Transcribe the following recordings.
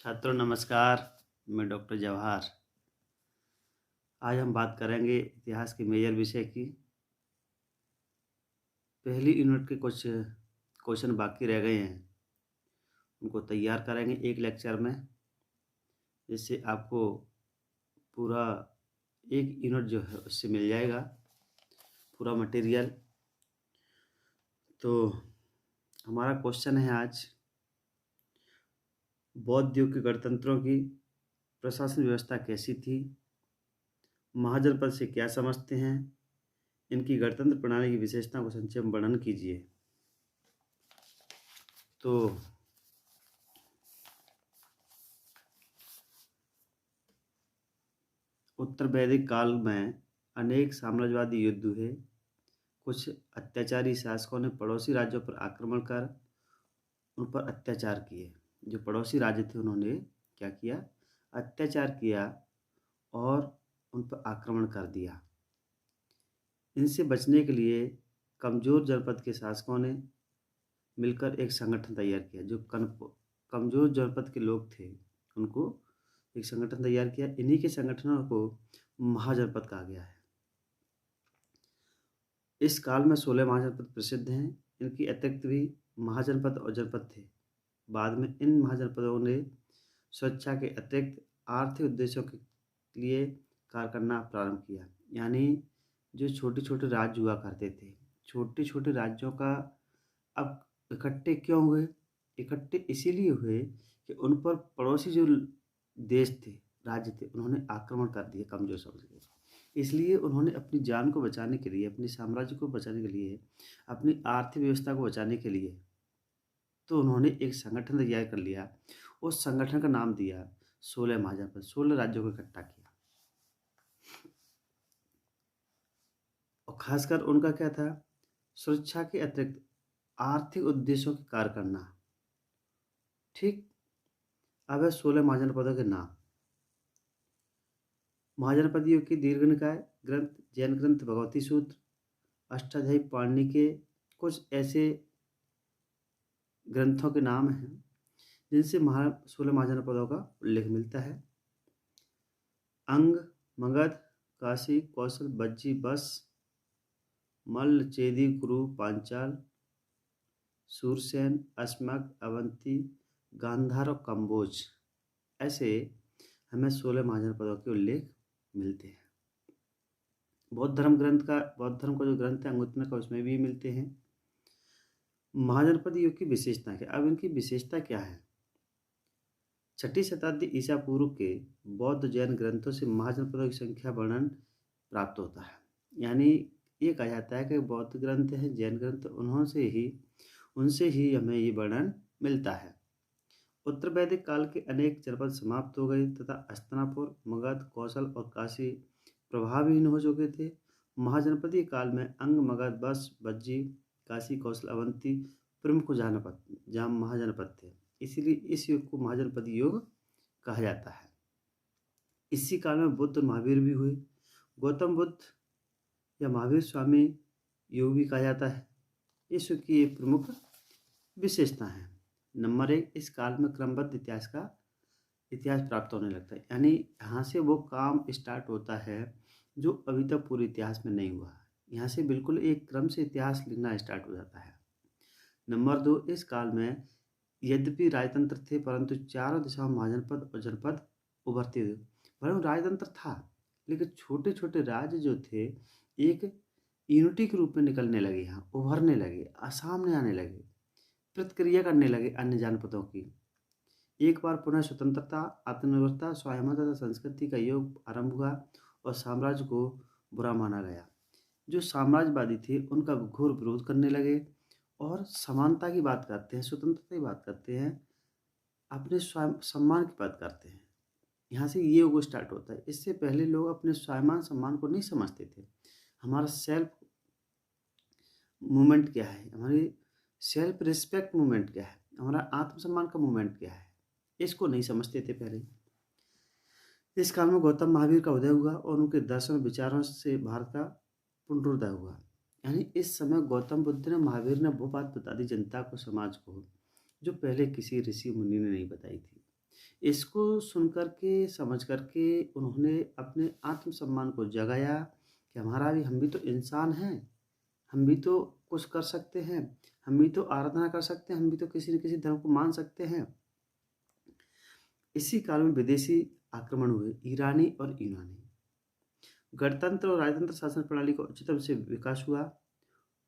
छात्रों नमस्कार। मैं डॉक्टर जवाहर। आज हम बात करेंगे इतिहास के मेजर विषय की। पहली यूनिट के कुछ क्वेश्चन बाकी रह गए हैं, उनको तैयार करेंगे एक लेक्चर में, जिससे आपको पूरा एक यूनिट जो है उससे मिल जाएगा पूरा मटेरियल। तो हमारा क्वेश्चन है आज, बौद्ध युग के गणतंत्रों की प्रशासन व्यवस्था कैसी थी, महाजनपद से क्या समझते हैं, इनकी गणतंत्र प्रणाली की विशेषता को संक्षेप में वर्णन कीजिए। तो उत्तर वैदिक काल में अनेक साम्राज्यवादी युद्ध हुए। कुछ अत्याचारी शासकों ने पड़ोसी राज्यों पर आक्रमण कर उन पर अत्याचार किए। जो पड़ोसी राज्य थे उन्होंने क्या किया, अत्याचार किया और उन पर आक्रमण कर दिया। इनसे बचने के लिए कमज़ोर जनपद के शासकों ने मिलकर एक संगठन तैयार किया। जो कमज़ोर जनपद के लोग थे उनको एक संगठन तैयार किया। इन्हीं के संगठनों को महाजनपद कहा गया है। इस काल में 16 महाजनपद प्रसिद्ध हैं। इनकी अतिरिक्त भी महाजनपद और जनपद थे। बाद में इन महाजनपदों ने सुरक्षा के अतिरिक्त आर्थिक उद्देश्यों के लिए कार्य करना प्रारंभ किया। यानी जो छोटे छोटे राज्य हुआ करते थे, छोटे छोटे राज्यों का अब इकट्ठे क्यों हुए? इकट्ठे इसीलिए हुए कि उन पर पड़ोसी जो देश थे, राज्य थे, उन्होंने आक्रमण कर दिया कमजोर समझ के। इसलिए उन्होंने अपनी जान को बचाने के लिए, अपने साम्राज्य को बचाने के लिए, अपनी आर्थिक व्यवस्था को बचाने के लिए, तो उन्होंने एक संगठन तैयार कर लिया। उस संगठन का नाम दिया 16 महाजनपद। 16 राज्यों को इकट्ठा किया और खासकर उनका क्या था, सुरक्षा के अतिरिक्त आर्थिक उद्देश्यों के कार्य करना। ठीक। अब है 16 महाजनपदों के नाम। महाजनपद युग की दीर्घ निकाय ग्रंथ, जैन ग्रंथ भगवती सूत्र, अष्टाध्यायी पाणिनि के कुछ ऐसे ग्रंथों के नाम हैं जिनसे 16 महाजनपदों का उल्लेख मिलता है। अंग, मगध, काशी, कौशल, बज्जी, बस, मल्ल, चेदी, कुरु, पांचाल, सूरसेन, अस्मक, अवंती, गांधार और कंबोज, ऐसे हमें 16 महाजनपदों के उल्लेख मिलते हैं। बौद्ध धर्म का जो ग्रंथ है अंगुत्तरम का, उसमें भी मिलते हैं। महाजनपद युग की विशेषता क्या? अब इनकी विशेषता क्या है? 6ठी शताब्दी ईसा पूर्व के बौद्ध जैन ग्रंथों से महाजनपदों की संख्या वर्णन प्राप्त होता है। यानी ये कहा जाता है कि बौद्ध ग्रंथ हैं, जैन ग्रंथ, उनसे ही हमें ये वर्णन मिलता है। उत्तर वैदिक काल के अनेक जनपद समाप्त हो गए तथा हस्तिनापुर, मगध, कौशल और काशी प्रभावहीन हो चुके थे। महाजनपदीय काल में अंग, मगध, बस, बज्जी, काशी, कौशल, अवंती प्रमुख महाजनपद थे। इसीलिए इस युग को महाजनपदीय युग कहा जाता है। इसी काल में बुद्ध और महावीर भी हुए। गौतम बुद्ध या महावीर स्वामी युग भी कहा जाता है। इस युग की एक प्रमुख विशेषता है। नंबर 1, इस काल में क्रमबद्ध इतिहास प्राप्त होने लगता है। यानी यहाँ से वो काम स्टार्ट होता है जो अभी तक पूरे इतिहास में नहीं हुआ। यहाँ से बिल्कुल एक क्रम से इतिहास लिखना स्टार्ट हो जाता है। नंबर 2, इस काल में यद्यपि राजतंत्र थे परंतु चारों दिशाओं में महाजनपद और जनपद उभरते थे। भले राजतंत्र था लेकिन छोटे छोटे राज्य जो थे एक यूनिटी के रूप में निकलने लगे, यहाँ उभरने लगे, सामने आने लगे, प्रतिक्रिया करने लगे अन्य जनपदों की। एक बार पुनः स्वतंत्रता, आत्मनिर्भरता, स्वायत्तता तथा संस्कृति का योग आरंभ हुआ और साम्राज्य को बुरा माना गया। जो साम्राज्यवादी थे उनका घोर विरोध करने लगे और समानता की बात करते हैं, स्वतंत्रता की बात करते हैं, अपने स्वयं सम्मान की बात करते हैं। यहाँ से ये योग स्टार्ट होता है। इससे पहले लोग अपने स्वाभिमान सम्मान को नहीं समझते थे। हमारा सेल्फ मूवमेंट क्या है, हमारी सेल्फ रिस्पेक्ट मूवमेंट क्या है, हमारा आत्मसम्मान का मूवमेंट क्या है, इसको नहीं समझते थे पहले। इस काल में गौतम महावीर का उदय हुआ और उनके दर्शन विचारों से भारत का पुनरुदय हुआ। यानी इस समय गौतम बुद्ध ने, महावीर ने वो बात बता दी जनता को, समाज को, जो पहले किसी ऋषि मुनि ने नहीं बताई थी। इसको सुन कर के, समझ कर के उन्होंने अपने आत्मसम्मान को जगाया कि हम भी तो इंसान हैं, हम भी तो कुछ कर सकते हैं, हम भी तो आराधना कर सकते हैं, हम भी तो किसी न किसी धर्म को मान सकते हैं। इसी काल में विदेशी आक्रमण हुए, ईरानी और यूनानी। गणतंत्र और राजतंत्र शासन प्रणाली को उच्चतम से विकास हुआ।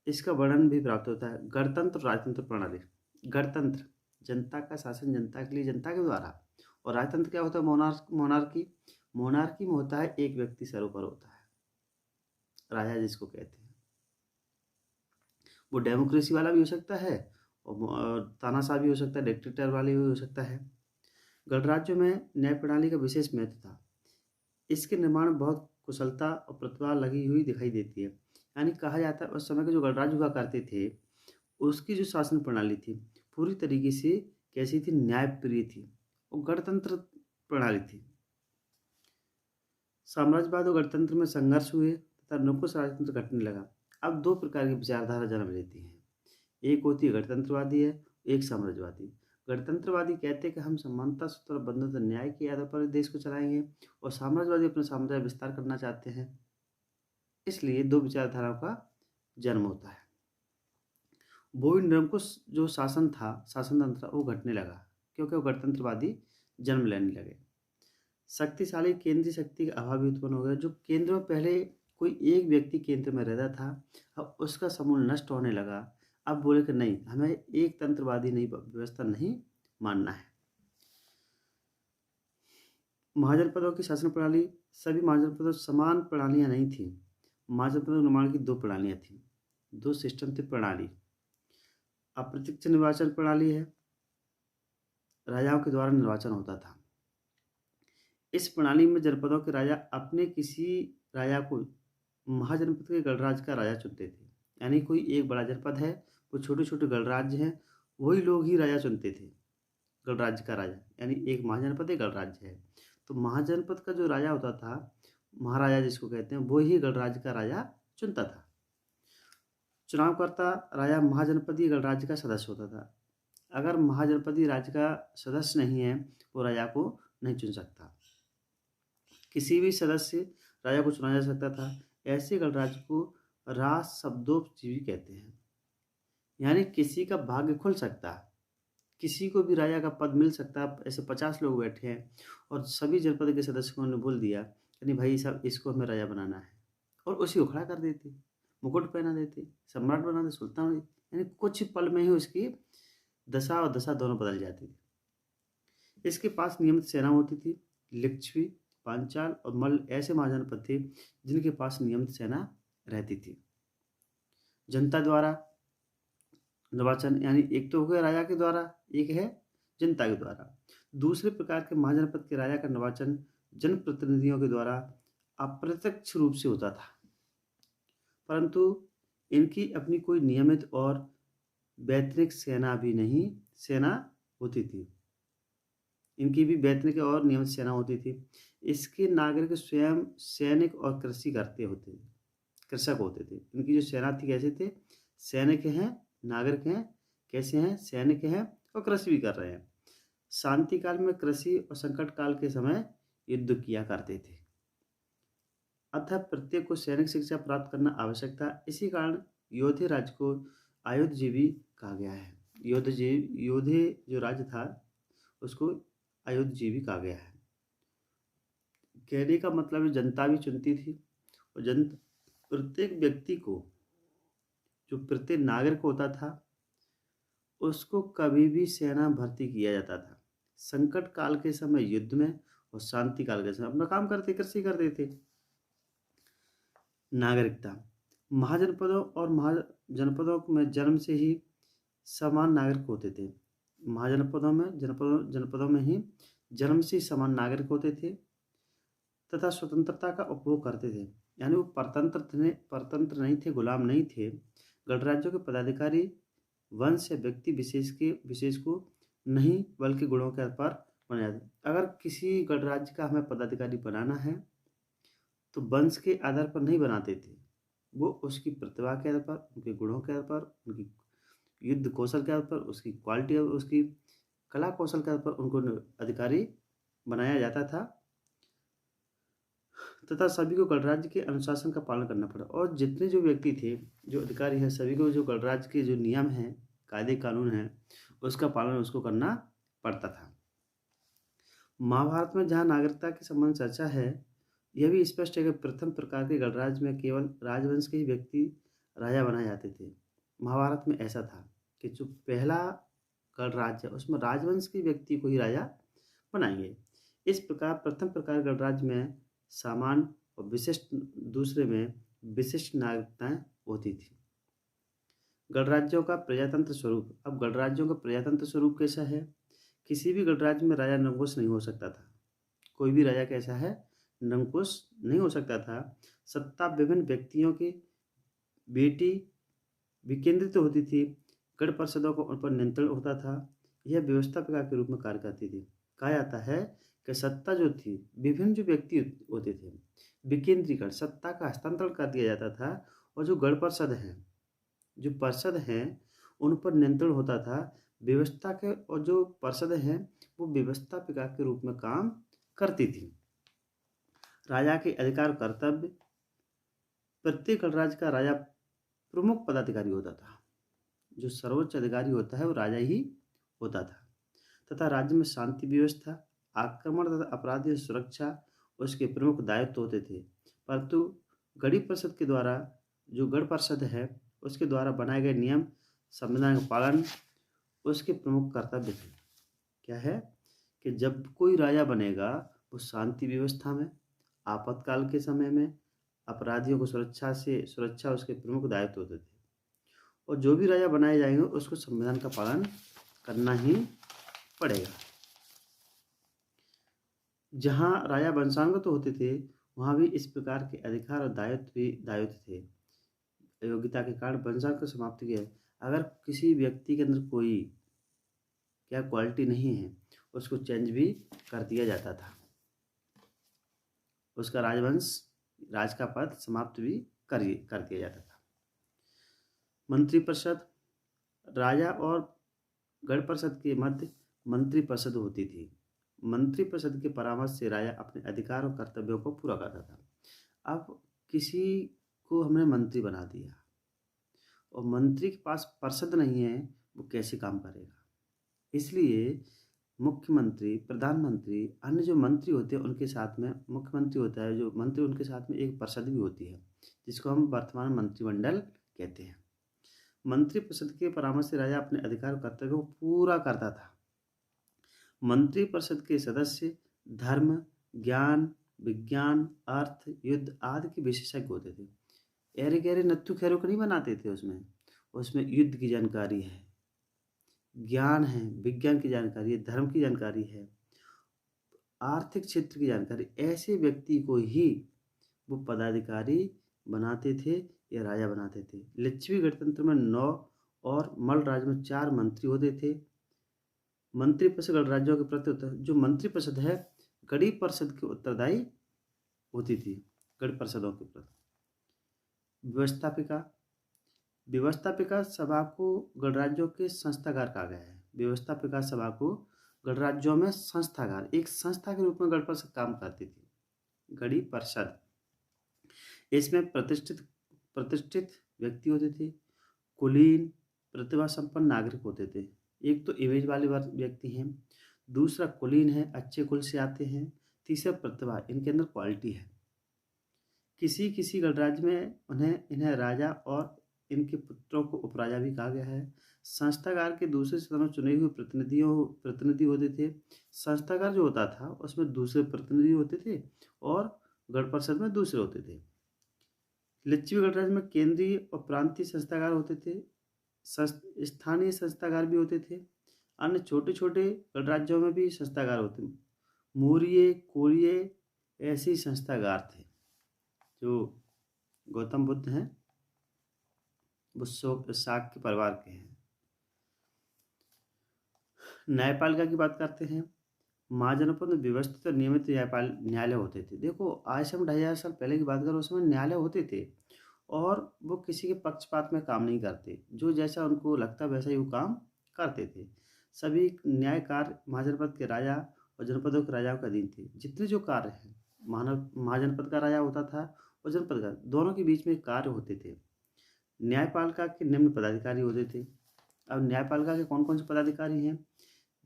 इसका वर्णन भी प्राप्त होता है। गणतंत्र और राजतंत्र प्रणाली। गणतंत्र जनता का शासन, जनता के लिए, जनता के द्वारा। और राजतंत्र क्या होता है? मोनार्की। मोनार्की में होता है एक व्यक्ति सर ऊपर होता है, राजा जिसको कहते हैं। वो डेमोक्रेसी वाला भी हो सकता है और तानाशाह भी हो सकता है, डिक्टेटर वाले भी हो सकता है। गणराज्यों में न्याय प्रणाली का विशेष महत्व था। इसके निर्माण में बहुत कुशलता और प्रतिभा लगी हुई दिखाई देती है। यानी कहा जाता है उस समय के जो गणराज्य हुआ करते थे, उसकी जो शासन प्रणाली थी पूरी तरीके से कैसी थी? न्यायप्रिय थी और गणतंत्र प्रणाली थी। साम्राज्यवाद और गणतंत्र में संघर्ष हुए तथा निरंकुश राजतंत्र घटने लगा। अब दो प्रकार की विचारधारा जन्म लेती है। एक होती है गणतंत्रवादी है, एक साम्राज्यवादी। गणतंत्रवादी कहते हैं कि हम समानता, स्वतंत्र, बंधुत्व, न्याय के आधार पर देश को चलाएंगे, और साम्राज्यवादी अपना साम्राज्य विस्तार करना चाहते हैं। इसलिए दो विचारधाराओं का जन्म होता है। वो निरंकुश जो शासन था, शासन तंत्र, वो घटने लगा क्योंकि वो गणतंत्रवादी जन्म लेने लगे। शक्तिशाली केंद्रीय शक्ति का अभाव भी उत्पन्न हो गया। जो केंद्र में पहले कोई एक व्यक्ति केंद्र में रहता था, अब उसका समूल नष्ट होने लगा। अब बोले कि नहीं, हमें एक तंत्रवादी नहीं, व्यवस्था नहीं मानना है। महाजनपदों की शासन प्रणाली। सभी महाजनपदों समान प्रणालियां नहीं थी। महाजनपदों निर्माण की दो प्रणालियां थी, दो सिस्टम थे। प्रणाली अप्रत्यक्ष निर्वाचन प्रणाली है, राजाओं के द्वारा निर्वाचन होता था। इस प्रणाली में जनपदों के राजा अपने किसी राजा को महाजनपद के गणराज्य का राजा चुनते थे। यानी कोई एक बड़ा जनपद है, वो छोटे छोटे गणराज्य हैं, वही लोग ही राजा चुनते थे, गणराज्य का राजा। यानी एक महाजनपद एक गणराज्य है, तो महाजनपद का जो राजा होता था, महाराजा जिसको कहते हैं, वो ही गणराज्य का राजा चुनता था। चुनावकर्ता राजा महाजनपदीय गणराज्य का सदस्य होता था। अगर महाजनपदीय राज्य का सदस्य नहीं है, वो राजा को नहीं चुन सकता। किसी भी सदस्य राजा को चुना जा सकता था। ऐसे गणराज्य को राज शब्दोपजीवी कहते हैं। यानी किसी का भाग्य खुल सकता है, किसी को भी राजा का पद मिल सकता है। ऐसे 50 लोग बैठे हैं और सभी जनपद के सदस्यों ने बोल दिया कि नहीं भाई साहब, इसको हमें राजा बनाना है, और उसी को खड़ा कर देते, मुकुट पहना देते, सम्राट बना देते, सुल्तान। यानी कुछ पल में ही उसकी दशा और दशा दोनों बदल जाती थी। इसके पास नियमित सेना होती थी। लिच्छवी, पांचाल और मल्ल ऐसे महाजनपद थे जिनके पास नियमित सेना रहती थी। जनता द्वारा निर्वाचन, यानी एक तो हो गया राजा के द्वारा, एक है जनता के द्वारा। दूसरे प्रकार के महाजनपद के राजा का निर्वाचन जनप्रतिनिधियों के द्वारा अप्रत्यक्ष रूप से होता था, परंतु इनकी अपनी कोई नियमित और वैतनिक सेना होती थी। इनकी भी वैतनिक और नियमित सेना होती थी। इसके नागरिक स्वयं सैनिक और कृषक होते थे। इनकी जो सेना थी कैसे थे? सैनिक हैं, नागरिक हैं, कैसे हैं? सैनिक हैं और कृषि भी कर रहे हैं। शांति काल में कृषि और संकट काल के समय युद्ध किया करते थे। अतः प्रत्येक को सैनिक शिक्षा प्राप्त करना आवश्यक था। इसी कारण योधे राज्य को आयुधजीवी कहा गया है। योधे जो राज्य था उसको आयुधजीवी कहा गया है। कहने का मतलब जनता भी चुनती थी, और प्रत्येक व्यक्ति को, जो प्रत्येक नागरिक होता था, उसको कभी भी सेना भर्ती किया जाता था। संकट काल के समय युद्ध में, और शांति काल के समय अपना काम करते, कृषि करते थे। नागरिकता। महाजनपदों और महाजनपदों में जन्म से ही समान नागरिक होते थे। जनपदों में ही जन्म से समान नागरिक होते थे तथा स्वतंत्रता का उपभोग करते थे। यानी वो परतंत्र नहीं थे, गुलाम नहीं थे। गणराज्यों के पदाधिकारी वंश या व्यक्ति विशेष को नहीं, बल्कि गुणों के आधार पर बनाया जाता। अगर किसी गणराज्य का हमें पदाधिकारी बनाना है तो वंश के आधार पर नहीं बनाते थे, वो उसकी प्रतिभा के आधार पर, उनके गुणों के आधार पर, उनकी युद्ध कौशल के आधार पर, उसकी क्वालिटी और उसकी कला कौशल के आधार पर उनको अधिकारी बनाया जाता था तथा सभी को गणराज्य के अनुशासन का पालन करना पड़ा। और जितने जो व्यक्ति थे, जो अधिकारी हैं, सभी को जो गणराज्य के जो नियम हैं, कायदे कानून हैं, उसका पालन उसको करना पड़ता था। महाभारत में जहाँ नागरिकता के संबंध चर्चा है, यह भी स्पष्ट है कि प्रथम प्रकार के गणराज्य में केवल राजवंश के ही व्यक्ति राजा बनाए जाते थे। महाभारत में ऐसा था कि जो पहला गणराज्य है उसमें राजवंश के व्यक्ति को ही राजा बनाएंगे। इस प्रकार प्रथम प्रकार गणराज्य में सामान्य और विशिष्ट, दूसरे में विशिष्ट नागरिकताएं होती थी। गणराज्यों का प्रजातंत्र स्वरूप। अब गणराज्यों का प्रजातंत्र स्वरूप कैसा है? किसी भी गणराज्य में राजा निरंकुश नहीं हो सकता था। कोई भी राजा कैसा है? निरंकुश नहीं हो सकता था। सत्ता विभिन्न व्यक्तियों की बेटी विकेंद्रित होती थी। गण परिषदों को उन पर नियंत्रण होता था। यह व्यवस्थापिका के रूप में कार्य करती थी। कहा जाता है कि सत्ता जो थी, विभिन्न जो व्यक्ति होते थे, विकेंद्रीकरण, सत्ता का हस्तांतरण कर दिया जाता था। और जो गण परिषद हैं, जो परिषद हैं, उन पर नियंत्रण होता था। व्यवस्था के, और जो परिषद हैं वो व्यवस्थापिका के रूप में काम करती थी। राजा के अधिकार और कर्तव्य। प्रत्येक गणराज्य का राजा प्रमुख पदाधिकारी होता था। जो सर्वोच्च अधिकारी होता है वो राजा ही होता था। तथा राज्य में शांति व्यवस्था, आक्रमण तथा अपराधियों से सुरक्षा उसके प्रमुख दायित्व होते थे। परंतु गण परिषद के द्वारा, जो गण परिषद है उसके द्वारा बनाए गए नियम, संविधान का पालन उसके प्रमुख कर्तव्य थे। क्या है कि जब कोई राजा बनेगा वो शांति व्यवस्था में, आपातकाल के समय में अपराधियों को सुरक्षा उसके प्रमुख दायित्व होते थे। और जो भी राजा बनाए जाएंगे उसको संविधान का पालन करना ही पड़ेगा। जहाँ राजा वंशानुगत होते थे वहाँ भी इस प्रकार के अधिकार और दायित्व थे। योग्यता के कारण वंशानुगत को समाप्त किया है। अगर किसी व्यक्ति के अंदर कोई क्या क्वालिटी नहीं है उसको चेंज भी कर दिया जाता था। उसका राज का पद समाप्त भी कर दिया जाता था। मंत्रिपरिषद। राजा और गण परिषद के मध्य मंत्रिपरिषद होती थी। मंत्रिपरिषद के परामर्श से राजा अपने अधिकार और कर्तव्यों को पूरा करता था। अब किसी को हमने मंत्री बना दिया और मंत्री के पास परिषद नहीं है, वो कैसे काम करेगा? इसलिए मुख्यमंत्री, प्रधानमंत्री, अन्य जो मंत्री होते हैं उनके साथ में मुख्यमंत्री होता है, जो मंत्री, उनके साथ में एक परिषद भी होती है जिसको हम वर्तमान मंत्रिमंडल कहते हैं। मंत्रिपरिषद के परामर्श से राजा अपने अधिकार और कर्तव्यों को पूरा करता था। मंत्रिपरिषद के सदस्य धर्म, ज्ञान, विज्ञान, अर्थ, युद्ध आदि के विशेषज्ञ होते थे। ऐरे गहरे नत्थु खैरों को नहीं बनाते थे। उसमें युद्ध की जानकारी है, ज्ञान है, विज्ञान की जानकारी है, धर्म की जानकारी है, आर्थिक क्षेत्र की जानकारी। ऐसे व्यक्ति को ही वो पदाधिकारी बनाते थे या राजा बनाते थे। लिच्छवी गणतंत्र में 9 और मल्ल राज में 4 मंत्री होते थे। मंत्रिपरिषद गणराज्यों के प्रति जो मंत्रिपरिषद है गण परिषद के उत्तरदायी होती थी, गण परिषदों के प्रति। व्यवस्थापिका सभा को गणराज्यों के संस्थागार कहा गया है। व्यवस्थापिका सभा को गणराज्यों में संस्थागार, एक संस्था के रूप में गण परिषद काम करती थी, गण परिषद। इसमें प्रतिष्ठित व्यक्ति होते थे, कुलीन, प्रतिभा संपन्न नागरिक होते थे। एक तो इमेज वाले व्यक्ति हैं, दूसरा कुलीन है, अच्छे कुल से आते हैं, तीसरा प्रतिभा, इनके अंदर क्वालिटी है। किसी गणराज्य में इन्हें राजा और इनके पुत्रों को उपराजा भी कहा गया है। संस्थागार के दूसरे सदनों चुने हुए प्रतिनिधि होते थे। संस्थागार जो होता था उसमें दूसरे प्रतिनिधि होते थे और गण परिषद में दूसरे होते थे। लिच्छवी गणराज्य में केंद्रीय और प्रांतीय संस्थागार होते थे, स्थानीय संस्थागार भी होते थे। अन्य छोटे छोटे गणराज्यों में भी संस्थागार होते, मौर्य, कोल्य, ऐसे संस्थागार थे। जो गौतम बुद्ध हैं वो शाक्य परिवार के हैं। न्यायपालिका की बात करते हैं। महाजनपद में व्यवस्थित और नियमित न्यायालय होते थे। देखो आज से हम 2500 साल पहले की बात करें, उस समय न्यायालय होते थे और वो किसी के पक्षपात में काम नहीं करते, जो जैसा उनको लगता वैसा ही वो काम करते थे। सभी न्याय कार्य महाजनपद के राजा और जनपदों के राजाओं के अधीन थे। जितने जो कार्य हैं, महाजनपद का राजा होता था और जनपद का, दोनों के बीच में कार्य होते थे। न्यायपालिका के निम्न पदाधिकारी होते थे। अब न्यायपालिका के कौन कौन से पदाधिकारी हैं?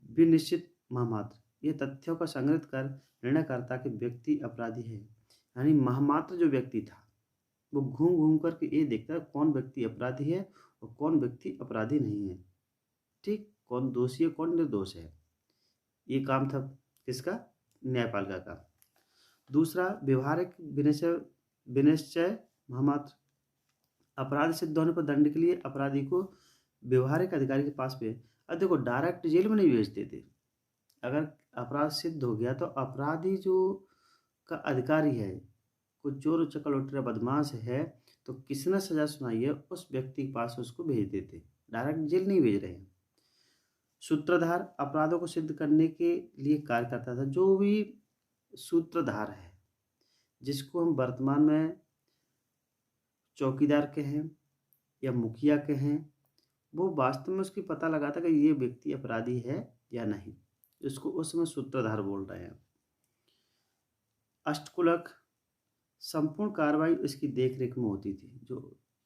विनिश्चित महामात्र, ये तथ्यों का संग्रहित कर निर्णय करता कि व्यक्ति अपराधी है। यानी महामात्र जो व्यक्ति था वो घूम घूम करके ये देखता है कौन व्यक्ति अपराधी है और कौन व्यक्ति अपराधी नहीं है। ठीक, कौन दोषी है कौन निर्दोष है, ये काम था किसका? न्यायपालिका का। दूसरा, व्यवहारिक विनिश्चय महामात्र, अपराध सिद्ध होने पर दंड के लिए अपराधी को व्यवहारिक अधिकारी के पास भेज। अब देखो, डायरेक्ट जेल में नहीं भेजते थे। अगर अपराध सिद्ध हो गया तो अपराधी जो का अधिकारी है, कोई चोर उचक्का लुटेरा बदमाश है, तो किसने सजा सुनाई है उस व्यक्ति के पास उसको भेज देते, डायरेक्ट जेल नहीं भेज रहे हैं। सूत्रधार अपराधों को सिद्ध करने के लिए कार्य करता था। जो भी सूत्रधार है, जिसको हम वर्तमान में चौकीदार कहें या मुखिया कहें, वो वास्तव में उसकी पता लगाता कि ये व्यक्ति अपराधी है या नहीं, इसको उस समय सूत्रधार बोल रहे हैं। अष्टकुलक, संपूर्ण कार्रवाई इसकी देखरेख में होती थी।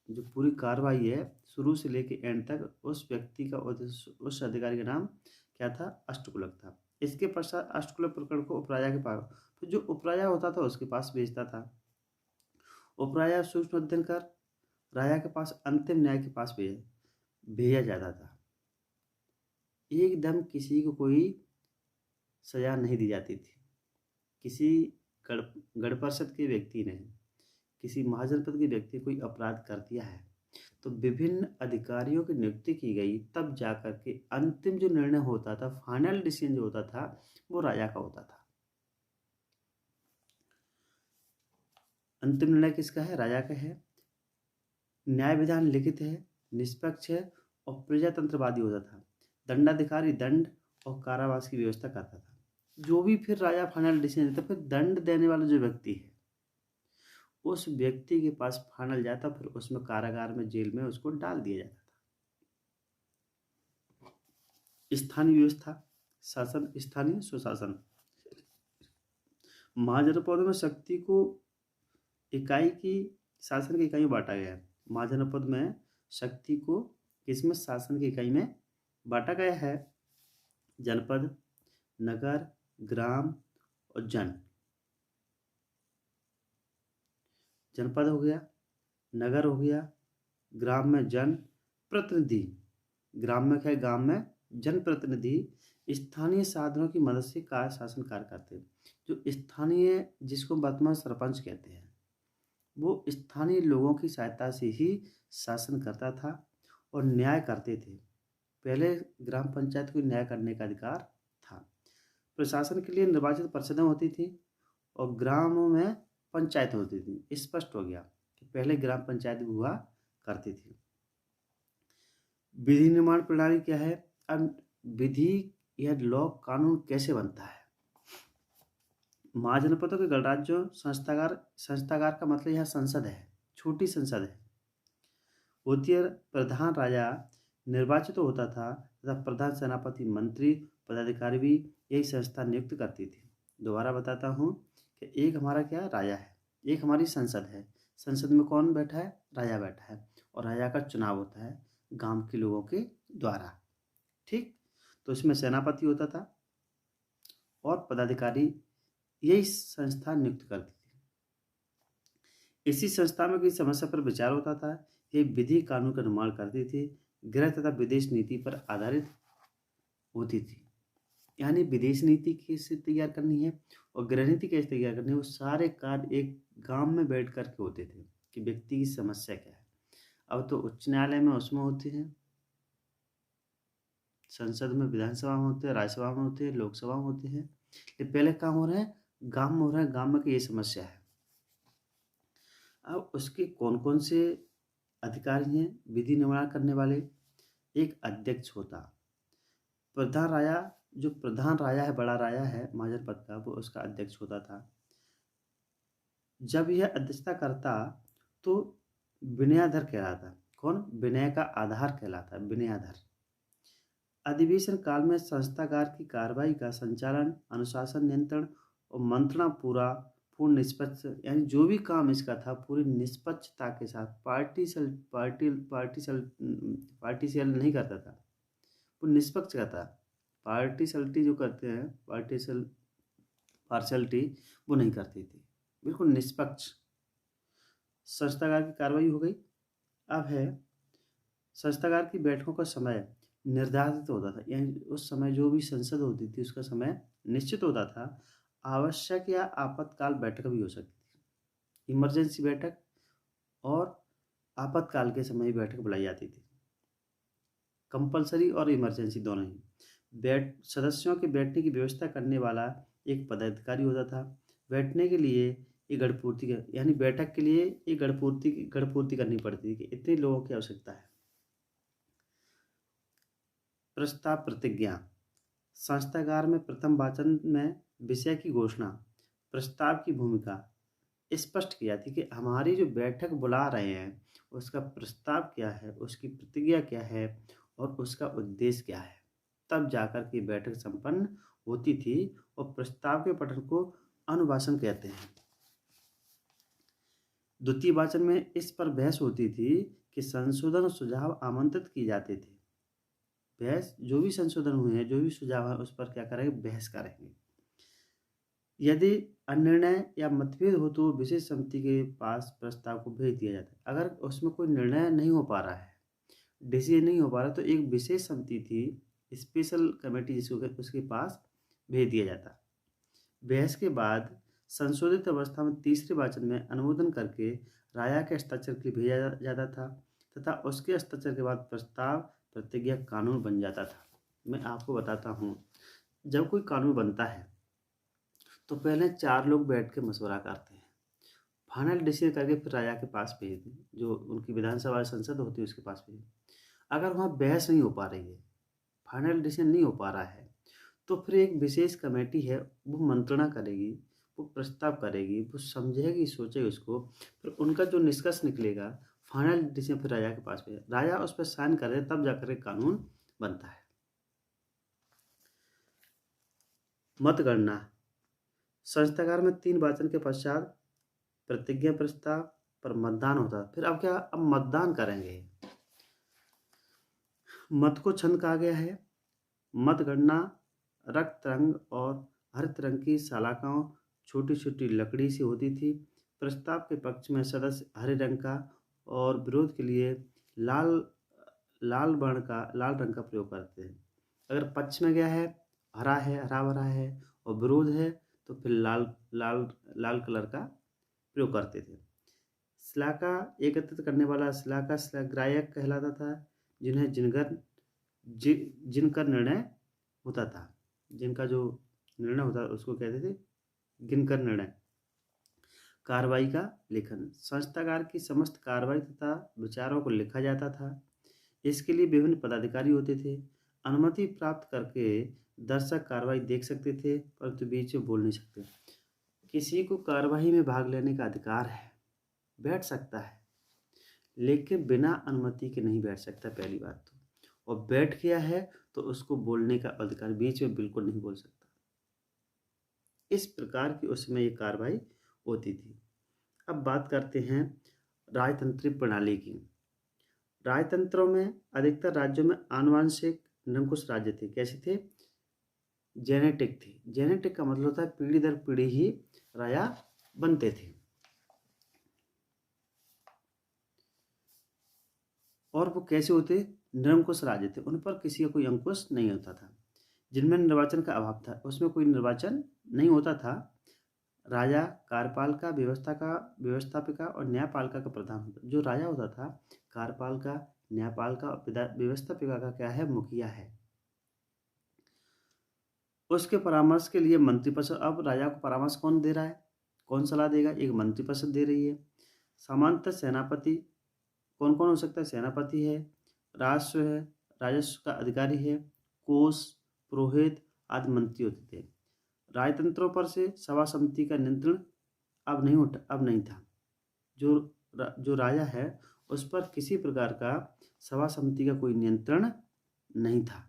जो पूरी कार्रवाई है शुरू से लेकर एंड तक, उस व्यक्ति का, उस अधिकारी का नाम क्या था? अष्टकुलक था। इसके पश्चात अष्टकुलक प्रकरण को उपराजा के पास, तो जो उपराजा होता था उसके पास भेजता था। उपराजा सूक्ष्म अध्ययन कर राजा के पास अंतिम न्याय के पास भेजा जाता था। एकदम किसी को कोई सजा नहीं दी जाती थी। किसी गढ़ परिषद के व्यक्ति ने, किसी महाजनपद के व्यक्ति कोई अपराध कर दिया है तो विभिन्न अधिकारियों की नियुक्ति की गई, तब जाकर के अंतिम जो निर्णय होता था, फाइनल डिसीजन जो होता था, वो राजा का होता था। अंतिम निर्णय किसका है? राजा का है। न्याय विधान लिखित है, निष्पक्ष है और प्रजातंत्रवादी होता था। दंडाधिकारी दंड और कारावास की व्यवस्था करता था। जो भी फिर राजा फाइनल डिसीजन देता, फिर दंड देने वाला जो व्यक्ति है उस व्यक्ति के पास फाइनल जाता, फिर उसमें कारागार में, जेल में उसको डाल दिया जाता था। स्थानीय व्यवस्था, शासन, स्थानीय सुशासन। महाजनपदों में शक्ति को इकाई की, शासन की इकाई में बांटा गया है। महाजनपद में शक्ति को किसमें? शासन की इकाई में बांटा गया है। जनपद, नगर, ग्राम और जन। जनपद हो गया, नगर हो गया, ग्राम में जन प्रतिनिधि, ग्राम में क्या है? गांव में जन प्रतिनिधि स्थानीय साधनों की मदद से कार्य शासन कार्य करते हैं। जो स्थानीय, जिसको वर्तमान सरपंच कहते हैं, वो स्थानीय लोगों की सहायता से ही शासन करता था और न्याय करते थे। पहले ग्राम पंचायत को न्याय करने का अधिकार था। प्रशासन के लिए निर्वाचित परिषदें होती थी और ग्रामों में पंचायत होती थी। स्पष्ट हो गया कि पहले ग्राम पंचायत भी हुआ करती थी। विधि निर्माण प्रणाली क्या है? अब विधि या लॉ, कानून कैसे बनता है? महाजनपदों के गणराज्यों संस्थागार का मतलब यह संसद है, छोटी संसद है होती है। प्रधान राजा निर्वाचित होता था तथा प्रधान सेनापति, मंत्री, पदाधिकारी भी यही संस्था नियुक्त करती थी। दोबारा बताता हूँ कि एक हमारा क्या? राजा है, एक हमारी संसद है। संसद में कौन बैठा है? राजा बैठा है और राजा का चुनाव होता है गांव के लोगों के द्वारा। ठीक, तो इसमें सेनापति होता था और पदाधिकारी यही संस्था नियुक्त करती थी। इसी संस्था में किसी समस्या पर विचार होता था। ये विधि कानून का निर्माण करती थी। गृह तथा विदेश नीति पर आधारित होती थी। यानी विदेश नीति कैसे तैयार करनी है और गृह नीति कैसे तैयार करनी है, वो सारे कार्य एक गांव में बैठ कर के होते थे कि व्यक्ति की समस्या क्या है। अब तो उच्च न्यायालय में उसमें होते हैं, संसद में, विधानसभा में होते हैं, राज्यसभा में होते हैं, लोकसभा में होते हैं। ये पहले काम हो रहे हैं गांव में, हो रहा है गांव में की ये समस्या है। अब उसके कौन कौन से अधिकारी हैं विधि निर्माण करने वाले? एक अध्यक्ष होता, प्रधान राजा, जो प्रधान राजा है, बड़ा राजा है महाजनपद का, वो उसका अध्यक्ष होता था। जब यह अध्यक्षता करता तो विनयाधर कहलाता। कौन? विनय का आधार कहलाता, विनयाधर। अधिवेशन काल में संस्थागार की कार्रवाई का संचालन, अनुशासन, नियंत्रण और मंत्रणा पूर्ण निष्पक्ष, यानी जो भी काम इसका था पूरी निष्पक्षता के साथ, पार्टिशियल नहीं करता था, वो निष्पक्ष का था। पार्टिशलिटी जो करते हैं, पार्शलिटी वो नहीं करती थी, बिल्कुल निष्पक्ष। संस्थागार की कार्रवाई हो गई। अब है संस्थागार की बैठकों का समय निर्धारित होता था, यानी उस समय जो भी संसद होती थी उसका समय निश्चित होता था। आवश्यक या आपातकाल बैठक भी हो सकती थी, इमरजेंसी बैठक और आपातकाल के समय बैठक बुलाई जाती थी, कंपलसरी और इमरजेंसी दोनों ही। सदस्यों के बैठने की व्यवस्था करने वाला एक पदाधिकारी होता था। बैठने के लिए एक गढ़पूर्ति, यानी बैठक के लिए एक गढ़पूर्ति करनी पड़ती थी कि इतने लोगों की आवश्यकता है। प्रस्ताव प्रतिज्ञा। संस्थागार में प्रथम वाचन में विषय की घोषणा, प्रस्ताव की भूमिका स्पष्ट की जाती कि हमारी जो बैठक बुला रहे हैं उसका प्रस्ताव क्या है, उसकी प्रतिज्ञा क्या है और उसका उद्देश्य क्या है। तब जाकर के बैठक संपन्न होती थी और प्रस्ताव के पठन को अनुभाषण कहते हैं। द्वितीय वाचन में इस पर बहस होती थी कि संशोधन और सुझाव आमंत्रित किए जाते थे। बहस, जो भी संशोधन हुए हैं, जो भी सुझाव है उस पर क्या करेंगे, बहस करेंगे। यदि अनिर्णय या मतभेद हो तो विशेष समिति के पास प्रस्ताव को भेज दिया जाता है। अगर उसमें कोई निर्णय नहीं हो पा रहा है, डिसीजन नहीं हो पा रहा, तो एक विशेष समिति थी, स्पेशल कमेटी जिसको कहते, उसके पास भेज दिया जाता। बहस के बाद संशोधित अवस्था में तीसरे वाचन में अनुमोदन करके राया के हस्ताक्षर के लिए भेजा जाता था तथा उसके हस्ताक्षर के बाद प्रस्ताव प्रतिज्ञा कानून बन जाता था। मैं आपको बताता हूँ, जब कोई कानून बनता है तो पहले 4 लोग बैठ के मशवरा करते हैं, फाइनल डिसीजन करके फिर राजा के पास भेज दें, जो उनकी विधानसभा संसद होती है उसके पास भेज। अगर वहाँ बहस नहीं हो पा रही है, फाइनल डिसीजन नहीं हो पा रहा है, तो फिर एक विशेष कमेटी है, वो मंत्रणा करेगी, वो प्रस्ताव करेगी, वो समझेगी, सोचेगी उसको, फिर उनका जो निष्कर्ष निकलेगा, फाइनल डिसीजन फिर राजा के पास भेजा, राजा उस पर साइन करे, तब जाकर के कानून बनता है। मतगणना। संस्थागार में 3 वाचन के पश्चात प्रतिज्ञा प्रस्ताव पर मतदान होता है। फिर अब मतदान करेंगे। मत को छंद कहा गया है। मतगणना रक्त रंग और हरित रंग की सलाखाओं, छोटी छोटी लकड़ी से होती थी। प्रस्ताव के पक्ष में सदस्य हरे रंग का और विरोध के लिए लाल लाल रंग का प्रयोग करते हैं। अगर पक्ष में गया है, हरा भरा है और विरोध है तो फिर लाल कलर का प्रयोग करते थे। शलाका एकत्रित करने वाला शलाका ग्राहक कहलाता था, जिनका निर्णय होता था, जिनका जो निर्णय होता उसको कहते थे गिनकर निर्णय। कार्रवाई का लेखन। संस्थागार की समस्त कार्रवाई तथा विचारों को लिखा जाता था। इसके लिए विभिन्न पदाधिकारी होते थे। अनुमति प्राप्त करके दर्शक कार्रवाई देख सकते थे, परंतु बीच में बोल नहीं सकते। किसी को कार्रवाई में भाग लेने का अधिकार है, बैठ सकता है, लेकिन बिना अनुमति के नहीं बैठ सकता, पहली बात तो। और बैठ गया है तो उसको बोलने का अधिकार, बीच में बिल्कुल नहीं बोल सकता। इस प्रकार की उसमें ये कार्रवाई होती थी। अब बात करते हैं राजतंत्रीय प्रणाली की। राजतंत्रों में अधिकतर राज्यों में आनुवंशिक निरंकुश राज्य थे। कैसे थे? जेनेटिक थे। जेनेटिक का मतलब होता है पीढ़ी दर पीढ़ी ही राजा बनते थे। और वो कैसे होते? निरंकुश राज्य थे, उन पर किसी का कोई अंकुश नहीं होता था। जिनमें निर्वाचन का अभाव था, उसमें कोई निर्वाचन नहीं होता था। राजा कार्यपालिका, व्यवस्थापिका और न्यायपालिका का प्रधान होता। जो राजा होता था, कार्यपालिका, न्यायपालिका और व्यवस्थापिका का क्या है? मुखिया है। उसके परामर्श के लिए मंत्रिपरिषद। अब राजा को परामर्श कौन दे रहा है, कौन सलाह देगा? एक मंत्रिपरिषद दे रही है। सामान्यतः सेनापति, कौन कौन हो सकता है? सेनापति है, राजस्व का अधिकारी है, कोष, पुरोहित आदि मंत्री होते थे। राजतंत्रों पर से सभा समिति का नियंत्रण अब नहीं था। जो राजा है उस पर किसी प्रकार का सभा समिति का कोई नियंत्रण नहीं था।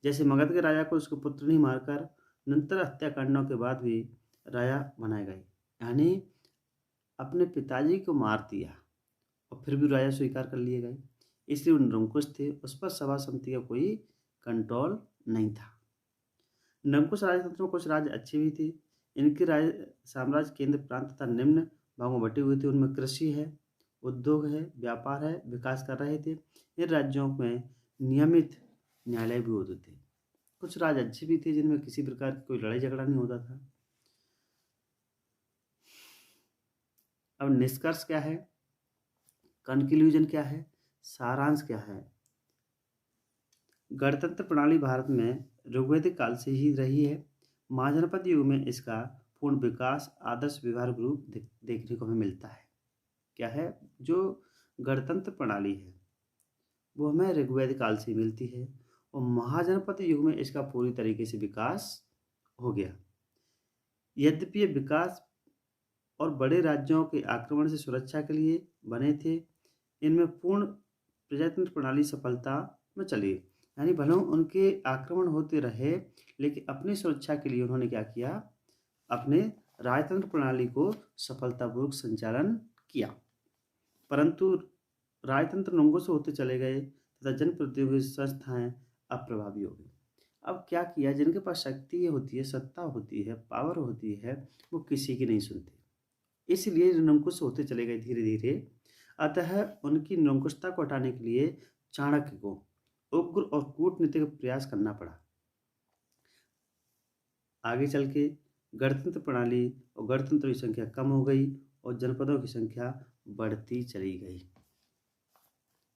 जैसे मगध के राजा को उसके पुत्र नहीं मारकर निरंतर हत्याकांडों के बाद भी राजा बनाए गए, यानी अपने पिताजी को मार दिया और फिर भी राजा स्वीकार कर लिए गए, इसलिए वो निरंकुश थे, उस पर सभा समिति का कोई कंट्रोल नहीं था। निरंकुश राजतंत्र में कुछ राज्य अच्छे भी थे। इनके साम्राज्य केंद्र प्रांत तथा निम्न भागों में बटे हुए थे। उनमें कृषि है, उद्योग है, व्यापार है, विकास कर रहे थे। इन राज्यों में नियमित न्यायालय भी होते थे। कुछ राज्य अच्छे भी थे जिनमें किसी प्रकार की कोई लड़ाई झगड़ा नहीं होता था। अब निष्कर्ष क्या है, कंक्लूजन क्या है, सारांश क्या है? गणतंत्र प्रणाली भारत में ऋग्वैदिक काल से ही रही है। महाजनपद युग में इसका पूर्ण विकास आदर्श व्यवहार रूप देखने को हमें मिलता है। क्या है? जो गणतंत्र प्रणाली है वो हमें ऋग्वैदिक काल से मिलती है और महाजनपद युग में इसका पूरी तरीके से विकास हो गया। यद्यपि ये विकास और बड़े राज्यों के आक्रमण से सुरक्षा के लिए बने थे, इनमें पूर्ण प्रजातंत्र प्रणाली सफलता में चली, यानी भले उनके आक्रमण होते रहे लेकिन अपनी सुरक्षा के लिए उन्होंने क्या किया, अपने राजतंत्र प्रणाली को सफलतापूर्वक संचालन किया। परंतु राजतंत्र निरंकुश होते चले गए तथा जनप्रतिनिधि संस्थाएं अप्रभावी हो गई। अब क्या किया, जिनके पास शक्ति होती है, सत्ता होती है, पावर होती है, वो किसी की नहीं सुनते, इसलिए निरंकुश होते चले गए धीरे धीरे। अतः उनकी निरंकुशता को हटाने के लिए चाणक्य को उग्र और कूटनीतिक प्रयास करना पड़ा। आगे चल के गणतंत्र प्रणाली और गणतंत्र की संख्या कम हो गई और जनपदों की संख्या बढ़ती चली गई।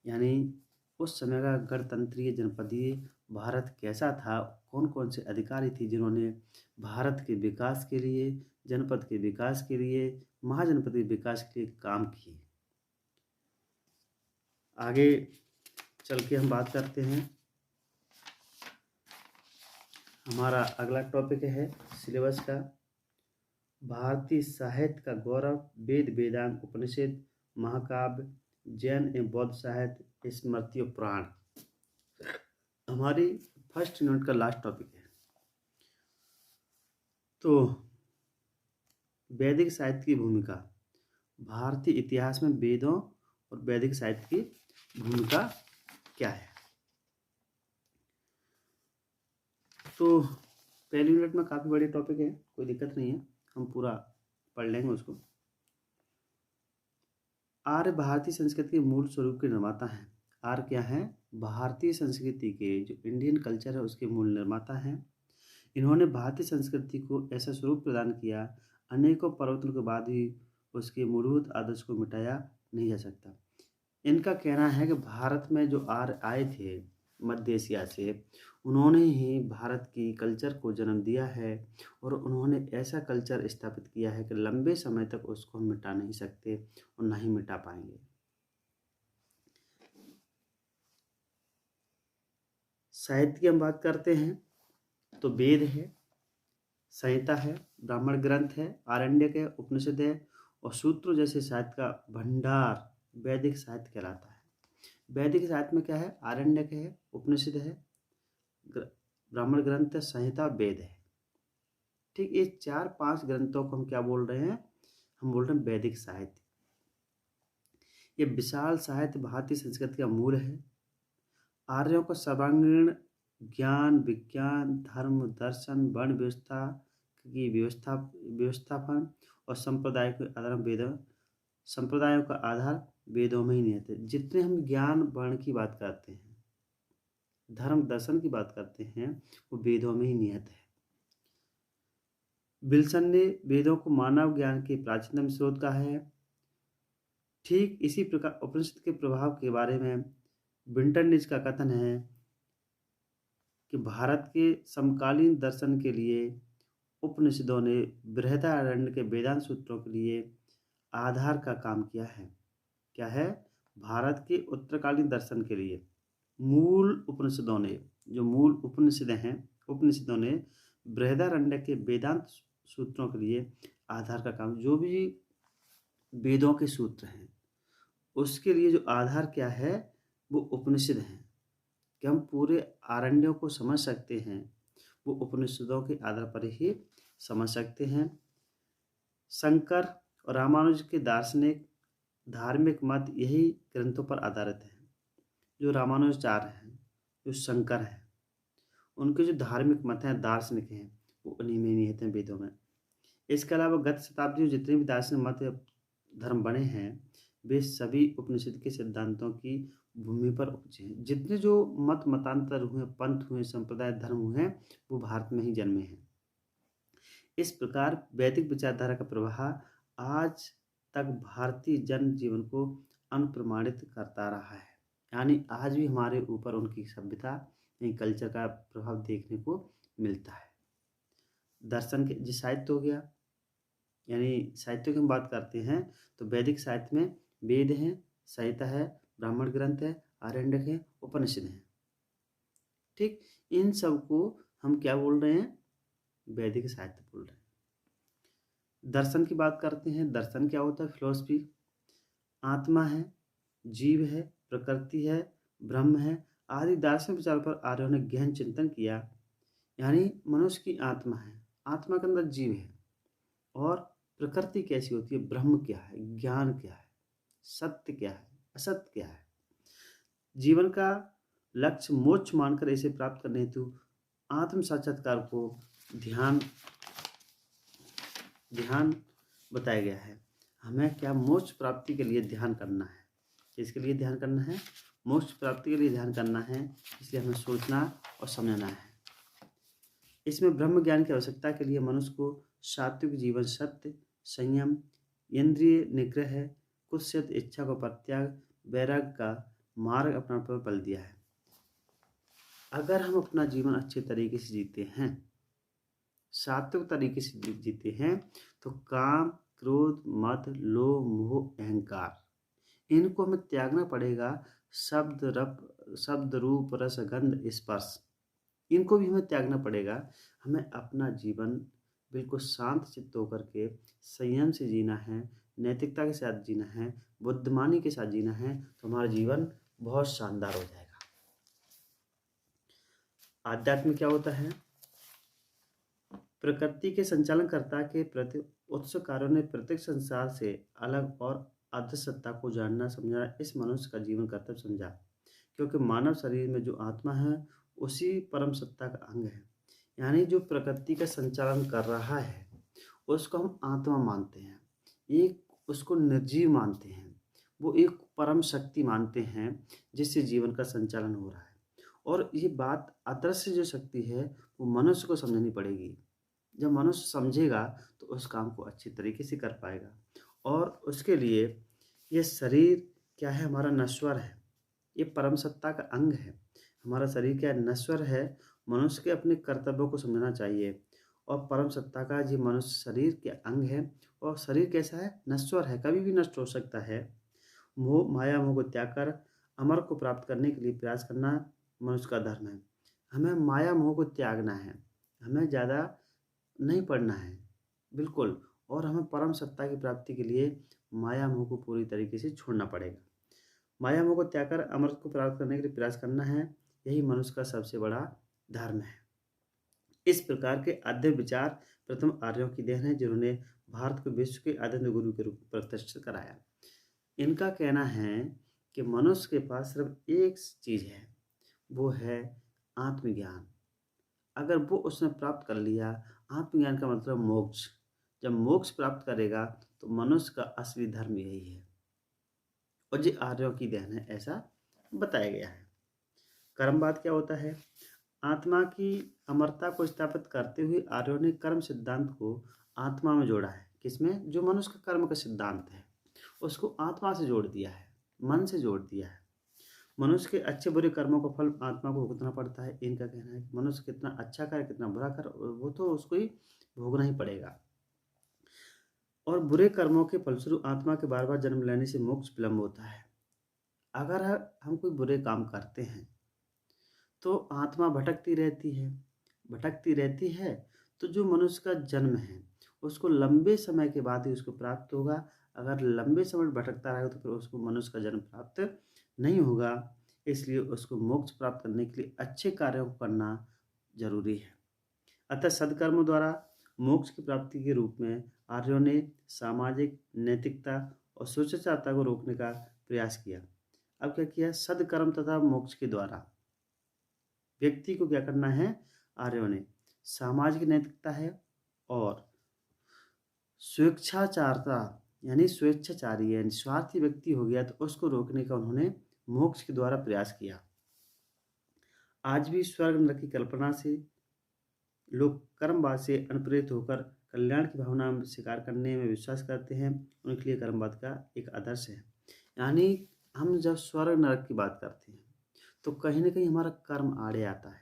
यानी उस समय का गणतंत्रीय जनपदीय भारत कैसा था, कौन कौन से अधिकारी थे जिन्होंने भारत के विकास के लिए, जनपद के विकास के लिए, महाजनपद के विकास के लिए काम किए। आगे चल के हम बात करते हैं, हमारा अगला टॉपिक है सिलेबस का, भारतीय साहित्य का गौरव, वेद वेदांग उपनिषद महाकाव्य, जैन एवं बौद्ध साहित्य, स्मृति और पुराण। हमारी फर्स्ट यूनिट का लास्ट टॉपिक है। तो वैदिक साहित्य की भूमिका, भारतीय इतिहास में वेदों और वैदिक साहित्य की भूमिका क्या है? तो पहली यूनिट में काफ़ी बड़े टॉपिक है, कोई दिक्कत नहीं है, हम पूरा पढ़ लेंगे उसको। आर्य भारतीय संस्कृति के मूल स्वरूप के निर्माता हैं। आर्य क्या है? भारतीय संस्कृति के, जो इंडियन कल्चर है उसके मूल निर्माता हैं। इन्होंने भारतीय संस्कृति को ऐसा स्वरूप प्रदान किया, अनेकों परिवर्तनों के बाद भी उसके मूलभूत आदर्श को मिटाया नहीं जा सकता। इनका कहना है कि भारत में जो आर्य आए थे मध्य एशिया से, उन्होंने ही भारत की कल्चर को जन्म दिया है और उन्होंने ऐसा कल्चर स्थापित किया है कि लंबे समय तक उसको हम मिटा नहीं सकते और ना ही मिटा पाएंगे। साहित्य की हम बात करते हैं तो वेद है, संहिता है, ब्राह्मण ग्रंथ है, आरण्यक है, उपनिषद है और सूत्र जैसे साहित्य का भंडार वैदिक साहित्य कहलाता है। वैदिक साहित्य में क्या है? आरण्यक है, उपनिषद है, ब्राह्मण ग्रंथ है, संहिता, वेद है। ठीक, ये 4-5 ग्रंथों को हम क्या बोल रहे हैं? हम बोल रहे हैं वैदिक साहित्य। ये विशाल साहित्य भारतीय संस्कृति का मूल है। आर्यों को सर्वांगीण ज्ञान, विज्ञान, धर्म, दर्शन, वर्ण व्यवस्था की व्यवस्थापन और संप्रदायों का आधार वेदों में ही निहित है। जितने हम ज्ञान वर्ण की बात करते हैं, धर्म दर्शन की बात करते हैं, वो वेदों में ही निहित है। विल्सन ने वेदों को मानव ज्ञान के प्राचीनतम स्रोत कहा है। ठीक इसी प्रकार उपनिषद के प्रभाव के बारे में विंटरनिज का कथन है कि भारत के समकालीन दर्शन के लिए उपनिषदों ने बृहदारण्यक के वेदांत सूत्रों के लिए आधार का काम किया है। क्या है? भारत के उत्तरकालीन दर्शन के लिए मूल उपनिषदों ने, जो मूल उपनिषदें हैं, उपनिषदों ने बृहदारण्यक के वेदांत सूत्रों के लिए आधार का काम, जो भी वेदों के सूत्र हैं उसके लिए जो आधार क्या है, वो उपनिषद हैं। कि हम पूरे आरण्यों को समझ सकते हैं, वो उपनिषदों के आधार पर ही समझ सकते हैं। शंकर और रामानुज के दार्शनिक धार्मिक मत यही ग्रंथों पर आधारित है। जो रामानुजाचार्य हैं, जो शंकर हैं, उनके जो धार्मिक मत हैं, दार्शनिक हैं, वो उन्हीं में निहित हैं, वेदों में। इसके अलावा गत शताब्दी में जितने भी दार्शनिक मत धर्म बने हैं, वे सभी उपनिषद के सिद्धांतों की भूमि पर उपजे हैं। जितने जो मतांतर हुए, पंथ हुए, संप्रदाय धर्म हुए हैं, वो भारत में ही जन्मे हैं। इस प्रकार वैदिक विचारधारा का प्रवाह आज तक भारतीय जन जीवन को अनुप्रमाणित करता रहा है। यानी आज भी हमारे ऊपर उनकी सभ्यता, कल्चर का प्रभाव देखने को मिलता है। दर्शन के जो साहित्य हो गया, यानी साहित्य की हम बात करते हैं तो वैदिक साहित्य में वेद हैं, संहिता है, ब्राह्मण ग्रंथ है, आरण्यक है, उपनिषद है। ठीक, इन सब को हम क्या बोल रहे हैं? वैदिक साहित्य बोल रहे हैं। दर्शन की बात करते हैं। दर्शन क्या होता है? फिलोसफी। आत्मा है, जीव है, प्रकृति है, ब्रह्म है आदि दार्शनिक विचारों पर आर्यों ने गहन चिंतन किया। यानी मनुष्य की आत्मा है, आत्मा के अंदर जीव है, और प्रकृति कैसी होती है, ब्रह्म क्या है, ज्ञान क्या है, सत्य क्या है, असत्य क्या है। जीवन का लक्ष्य मोक्ष मानकर इसे प्राप्त करने हेतु आत्म साक्षात्कार को ध्यान बताया गया है। हमें क्या मोक्ष प्राप्ति के लिए ध्यान करना है। इसके लिए ध्यान करना है, मोक्ष प्राप्ति के लिए ध्यान करना है, इसलिए हमें सोचना और समझना है। इसमें ब्रह्म ज्ञान की आवश्यकता के लिए मनुष्य को सात्विक जीवन, सत्य, संयम, इंद्रिय निग्रह, कुत्सित इच्छा को परित्याग, वैराग्य का मार्ग अपनाने पर बल दिया है। अगर हम अपना जीवन अच्छे तरीके से जीते हैं, सात्विक तरीके से जीते हैं, तो काम, क्रोध, मद, लोभ, मोह, अहंकार, इनको हमें त्यागना पड़ेगा। शब्द, रूप, रस, गंध, स्पर्श, इनको भी हमें त्यागना पड़ेगा। हमें अपना जीवन बिल्कुल शांत चित्त होकर के संयम से जीना है, नैतिकता के साथ जीना है, बुद्धिमानी के साथ जीना है, तो हमारा जीवन बहुत शानदार हो जाएगा। आध्यात्म क्या होता है? प्रकृति के संचालनकर्ता के प्रति उत्सुक कार्यों ने प्रत्यक्ष संसार से अलग और आदर्श सत्ता को जानना समझना इस मनुष्य का जीवन कर्तव्य समझा। क्योंकि मानव शरीर में जो आत्मा है उसी परम सत्ता का अंग है। यानी जो प्रकृति का संचालन कर रहा है उसको हम आत्मा मानते हैं, एक उसको निर्जीव मानते हैं, वो एक परम शक्ति मानते हैं जिससे जीवन का संचालन हो रहा है। और ये बात अदृश्य जो शक्ति है वो मनुष्य को समझनी पड़ेगी। जब मनुष्य समझेगा तो उस काम को अच्छी तरीके से कर पाएगा। और उसके लिए ये शरीर क्या है? हमारा नश्वर है, ये परम सत्ता का अंग है। हमारा शरीर क्या नश्वर है। मनुष्य के अपने कर्तव्यों को समझना चाहिए। और परम सत्ता का जी मनुष्य शरीर के अंग है। और शरीर कैसा है? नश्वर है, कभी भी नष्ट हो सकता है। माया मोह को त्याग कर अमर को प्राप्त करने के लिए प्रयास करना मनुष्य का धर्म है। हमें माया मोह को त्यागना है, हमें ज़्यादा नहीं पढ़ना है, बिल्कुल। और हमें परम सत्ता की प्राप्ति के लिए माया मोह को पूरी तरीके से छोड़ना पड़ेगा। माया मोह को त्याग कर अमृत को प्राप्त करने के लिए प्रयास करना है, यही मनुष्य का सबसे बड़ा धर्म है। इस प्रकार के आद्य विचार प्रथम आर्यों की देन है, जिन्होंने भारत को विश्व के आद्य गुरु के रूप में प्रतिष्ठित कराया। इनका कहना है कि मनुष्य के पास सिर्फ एक चीज़ है, वो है आत्मज्ञान। अगर वो उसने प्राप्त कर लिया, आत्मज्ञान का मतलब मोक्ष, जब मोक्ष प्राप्त करेगा तो मनुष्य का असली धर्म यही है। और ये आर्यों की देन है, ऐसा बताया गया है। कर्मवाद क्या होता है? आत्मा की अमरता को स्थापित करते हुए आर्यों ने कर्म सिद्धांत को आत्मा में जोड़ा है। किसमें? जो मनुष्य का कर्म का सिद्धांत है उसको आत्मा से जोड़ दिया है, मन से जोड़ दिया है। मनुष्य के अच्छे बुरे कर्मों का फल आत्मा को भुगतना पड़ता है। इनका कहना है कि मनुष्य कितना अच्छा करे कितना बुरा करे वो तो उसको ही भोगना ही पड़ेगा। और बुरे कर्मों के फलस्वरूप आत्मा के बार बार जन्म लेने से मोक्ष विलंब होता है। अगर हम कोई बुरे काम करते हैं तो आत्मा भटकती रहती है, तो जो मनुष्य का जन्म है उसको लंबे समय के बाद ही उसको प्राप्त होगा। अगर लंबे समय भटकता रहेगा तो फिर उसको मनुष्य का जन्म प्राप्त नहीं होगा। इसलिए उसको मोक्ष प्राप्त करने के लिए अच्छे कार्यों को करना जरूरी है। अतः सद्कर्मों द्वारा मोक्ष की प्राप्ति के रूप में आर्यों ने सामाजिक नैतिकता और सुचिताता को रोकने का प्रयास किया। अब क्या किया? सद्कर्म तथा मोक्ष के द्वारा व्यक्ति को क्या करना है? आर्यों ने सामाजिक नैतिकता है और स्वेच्छाचारता यानी स्वेच्छाचारी है, स्वार्थी व्यक्ति हो गया तो उसको रोकने का उन्होंने मोक्ष के द्वारा प्रयास किया। आज भी स्वर्ग नरक की कल्पना से लोग कर्मवाद से अनुप्रेरित होकर कल्याण की भावना में स्वीकार करने में विश्वास करते हैं। उनके लिए कर्मवाद का एक आदर्श है। यानी हम जब स्वर्ग नरक की बात करते हैं तो कहीं ना कहीं हमारा कर्म आड़े आता है।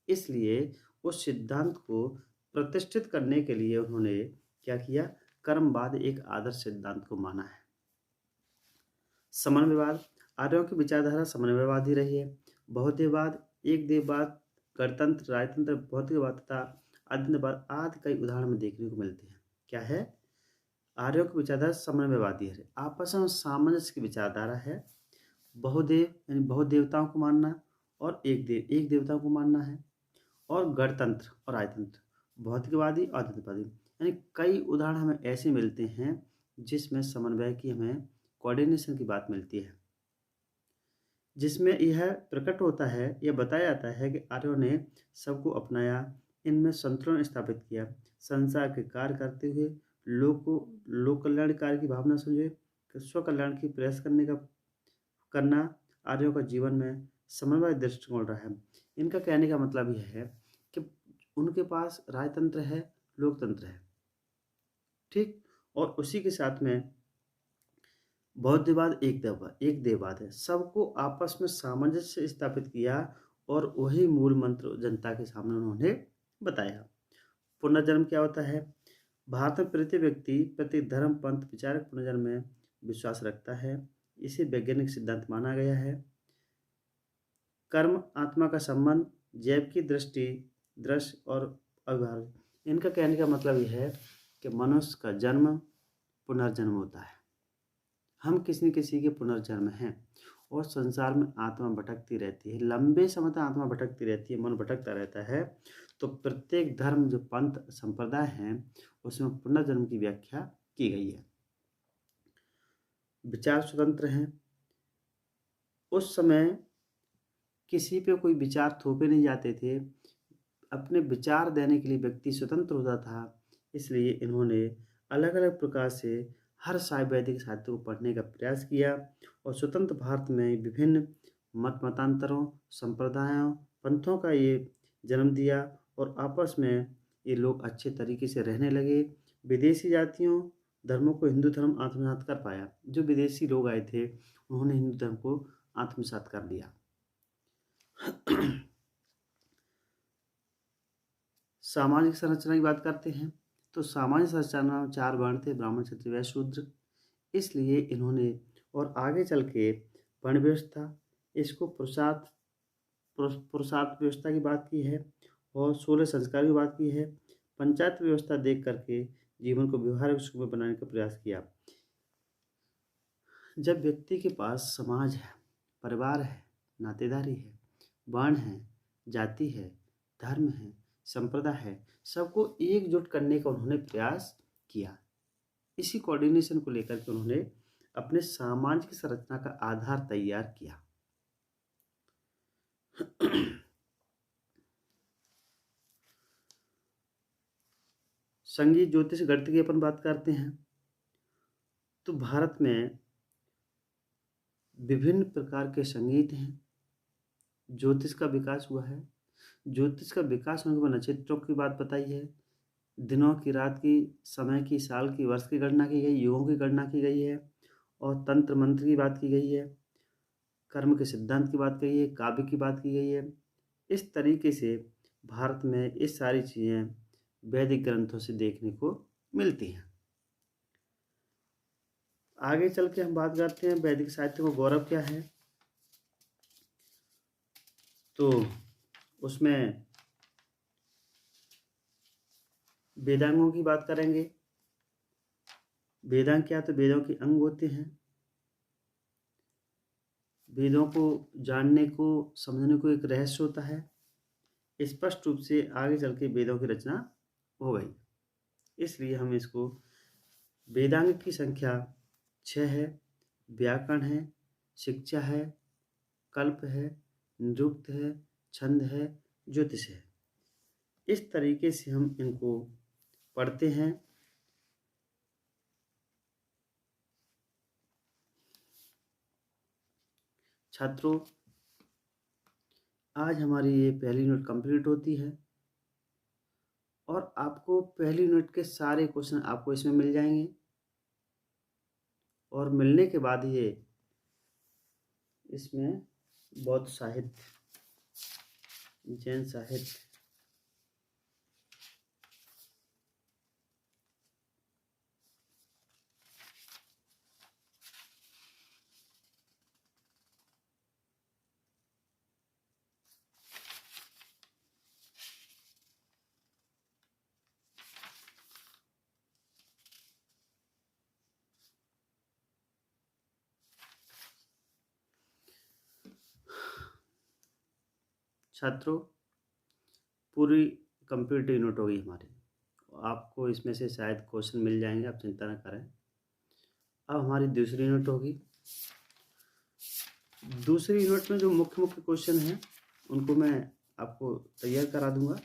इसलिए उस सिद्धांत को प्रतिष्ठित करने के लिए उन्होंने क्या किया? कर्मवाद एक आदर्श सिद्धांत को माना है। समन्वयवाद, आर्यों की विचारधारा समन्वयवादी रही है। बहुदेववाद, एक देववाद, गणतंत्र, राजतंत्र, भौतिकवाद तथा अद्वैतवाद आदि कई उदाहरण में देखने को मिलते हैं। क्या है? आर्यों की विचारधारा समन्वयवादी है, आपस में सामंजस्य की विचारधारा है। बहुदेव यानी बहुदेवताओं को मानना और एक देवताओं को मानना है। और गणतंत्र और राजतंत्र, भौतिकवादी और अद्वैतवादी, यानी कई उदाहरण हमें ऐसे मिलते हैं जिसमें समन्वय की हमें कोऑर्डिनेशन की बात मिलती है, जिसमें यह प्रकट होता है, यह बताया जाता है कि आर्यों ने सबको अपनाया, इनमें संतुलन स्थापित किया, संसार के कार्य करते हुए लोक कल्याण कार्य की भावना समझे, स्व कल्याण की प्रयास करना आर्यों का जीवन में समन्वय दृष्टिकोण रहा है। इनका कहने का मतलब यह है कि उनके पास राजतंत्र है, लोकतंत्र है, ठीक, और उसी के साथ में बौद्धवाद एक देववाद है। सबको आपस में सामंजस्य स्थापित किया और वही मूल मंत्र जनता के सामने उन्होंने बताया। पुनर्जन्म क्या होता है? भारत में प्रत्येक व्यक्ति प्रत्येक धर्म पंथ विचारक पुनर्जन्म में विश्वास रखता है। इसे वैज्ञानिक सिद्धांत माना गया है। कर्म आत्मा का संबंध, जैव की दृश्य और अव्यवहार, इनका कहने का मतलब यह है कि मनुष्य का जन्म पुनर्जन्म होता है। हम किसी न किसी के पुनर्जन्म हैं और संसार में आत्मा भटकती रहती है, लंबे समय तक आत्मा भटकती रहती है, मन भटकता रहता है। तो प्रत्येक धर्म जो पंथ संप्रदाय हैं उसमें पुनर्जन्म की व्याख्या की गई है। विचार स्वतंत्र हैं। उस समय किसी पे कोई विचार थोपे नहीं जाते थे, अपने विचार देने के लिए व्यक्ति स्वतंत्र होता था। इसलिए इन्होंने अलग अलग प्रकार से हर वैदिक साहित्य को पढ़ने का प्रयास किया और स्वतंत्र भारत में विभिन्न मतांतरों, संप्रदायों, पंथों का ये जन्म दिया और आपस में ये लोग अच्छे तरीके से रहने लगे। विदेशी जातियों धर्मों को हिंदू धर्म आत्मसात कर पाया। जो विदेशी लोग आए थे उन्होंने हिंदू धर्म को आत्मसात कर लिया। सामाजिक संरचना की बात करते हैं तो सामाजिक संरचना में 4 वर्ण थे, ब्राह्मण, क्षत्रिय, वैश्य, शूद्र। इसलिए इन्होंने और आगे चल के वर्ण व्यवस्था, इसको पुरुषार्थ व्यवस्था की बात की है और 16 संस्कार की बात की है। पंचायत व्यवस्था देख करके जीवन को व्यवहारिक सुगम बनाने का प्रयास किया। जब व्यक्ति के पास समाज है, परिवार है, नातेदारी है, वर्ण है, जाति है, धर्म है, संप्रदाय है, सबको एकजुट करने का उन्होंने प्रयास किया। इसी कोऑर्डिनेशन को लेकर के उन्होंने अपने सामाजिक संरचना का आधार तैयार किया। संगीत, ज्योतिष, गणित की अपन बात करते हैं तो भारत में विभिन्न प्रकार के संगीत हैं। ज्योतिष का विकास हुआ है। ज्योतिष का विकास होने के बाद नक्षत्रों की बात बताई है, दिनों की, रात की, समय की, साल की, वर्ष की गणना की गई, युगों की गणना की गई है और तंत्र मंत्र की बात की गई है, कर्म के सिद्धांत की बात कही है, काव्य की बात की गई है। इस तरीके से भारत में ये सारी चीज़ें वैदिक ग्रंथों से देखने को मिलती हैं। आगे चल के हम बात करते हैं वैदिक साहित्य को गौरव क्या है। तो उसमें वेदांगों की बात करेंगे। वेदांग क्या? तो वेदों के अंग होते हैं। वेदों को जानने को, समझने को एक रहस्य होता है। स्पष्ट रूप से आगे चल के वेदों की रचना हो गई, इसलिए हम इसको वेदांग की संख्या 6 है, व्याकरण है, शिक्षा है, कल्प है, निरुक्त है, छंद है, ज्योतिष है। इस तरीके से हम इनको पढ़ते हैं। छात्रों, आज हमारी ये पहली यूनिट कंप्लीट होती है और आपको पहली यूनिट के सारे क्वेश्चन आपको इसमें मिल जाएंगे और मिलने के बाद ये इसमें बौद्ध साहित्य, जैन साहित्य, छात्रों पूरी कंप्लीट यूनिट होगी हमारी। आपको इसमें से शायद क्वेश्चन मिल जाएंगे, आप चिंता न करें। अब हमारी दूसरी यूनिट होगी। दूसरी यूनिट में जो मुख्य मुख्य क्वेश्चन हैं उनको मैं आपको तैयार करा दूंगा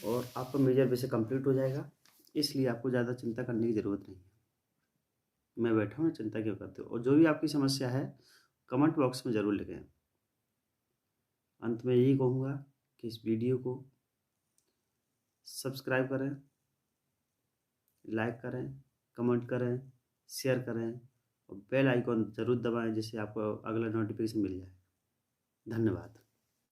और आपका मेजर विषय कंप्लीट हो जाएगा, इसलिए आपको ज़्यादा चिंता करने की ज़रूरत नहीं है। मैं बैठा हूँ, चिंता क्यों करते हो। और जो भी आपकी समस्या है कमेंट बॉक्स में ज़रूर लिखें। अंत में यही कहूँगा कि इस वीडियो को सब्सक्राइब करें, लाइक करें, कमेंट करें, शेयर करें और बेल आइकॉन ज़रूर दबाएं जिससे आपको अगला नोटिफिकेशन मिल जाए। धन्यवाद।